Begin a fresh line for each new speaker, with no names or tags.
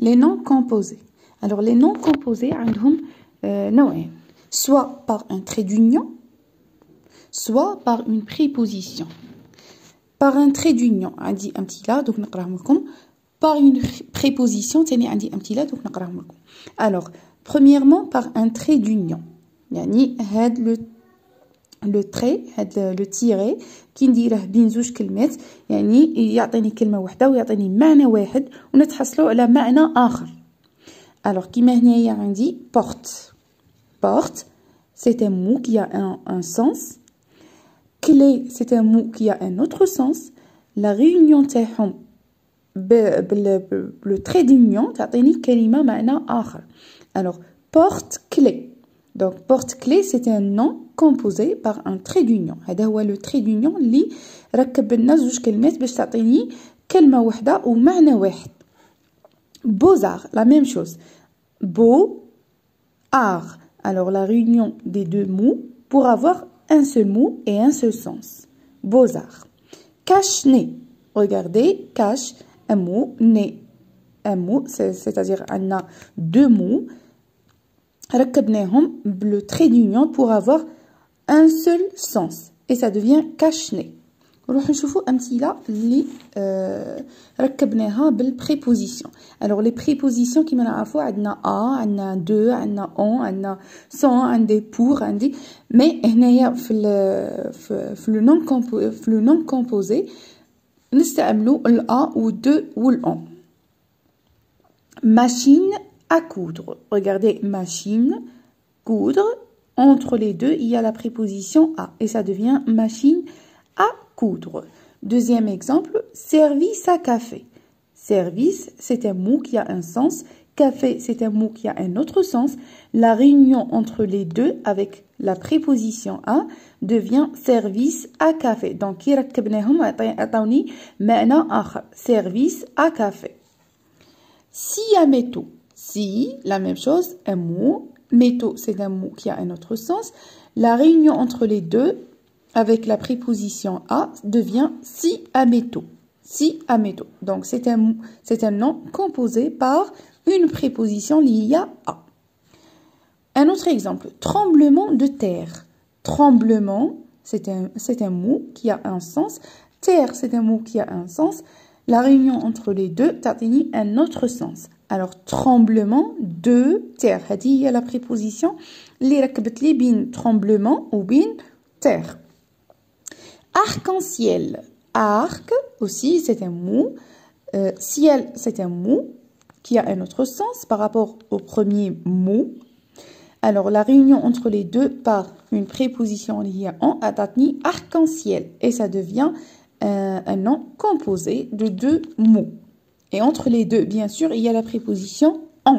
les noms composés. Alors, les noms composés, عندهم نوعين. Soit par un trait d'union, soit par une préposition. Par un trait d'union, عندي أمثلة دوك نقراهم لكم. Par une préposition, تاني عندي أمثلة دوك نقراهم لكم. Alors, premièrement, par un trait d'union. يعني هاد le trait, هاد le tiret كي نديره بين زوج كلمات يعني يعطيني كلمة واحدة ويعطيني معنى واحد ونتحصلوا على معنى آخر. Alors, كيما هنايا عندي porte. Porte, c'est un mot qui a un sens. Clé, c'est un mot qui a un autre sens. La réunion تاعهم le trait d'union تعطيني كلمة معنى آخر. Alors, porte-clé. Donc, porte-clé, c'est un nom composé par un trait d'union. هذا هو le trait d'union اللي ركب لنا زوج كلمات باش تعطيني كلمة واحدة ومعنى واحد. Beaux-arts, la même chose. Beau, art. Alors, la réunion des deux mots pour avoir un seul mot et un seul sens. Beaux-arts. Cache-nez. Regardez, cache, un mot, nez. Un mot, c'est-à-dire on a deux mots. ركبناهم le trait d'union pour avoir un seul sens. Et ça devient cache-nez. نروح نشوفوا أمثلة اللي ركبناها بالبريبوزيسيون. Alors les prépositions كيما نعرفوا عندنا a, عندنا de, عندنا on, عندنا sans, عندي pour, عندي mais هنايا في le nom composé نستعملوا ال a ou de ou le on. Machine à coudre. Regardez, machine, coudre. Entre les deux, il y a la préposition à. Et ça devient machine à coudre. Deuxième exemple, service à café. Service, c'est un mot qui a un sens. Café, c'est un mot qui a un autre sens. La réunion entre les deux avec la préposition à devient service à café. Donc, كي ركبناهم عطاوني معنى آخر. Service à café. Siameto. Si, la même chose, un mot. Métaux, c'est un mot qui a un autre sens. La réunion entre les deux, avec la préposition à, devient si à métaux. Si à métaux. Donc, c'est un nom composé par une préposition liée à. Un autre exemple, tremblement de terre. Tremblement, c'est un mot qui a un sens. Terre, c'est un mot qui a un sens. La réunion entre les deux, تعطيني un autre sens. Alors, tremblement de terre. هذه هي la préposition اللي ركبت لي بين tremblement ou بين terre. Arc-en-ciel. Arc aussi, c'est un mot. Ciel, c'est un mot qui a un autre sens par rapport au premier mot. Alors, la réunion entre les deux par une préposition liée à en a تعطيني arc-en-ciel. Et ça devient un nom composé de deux mots. Et entre les deux, bien sûr, il y a la préposition en.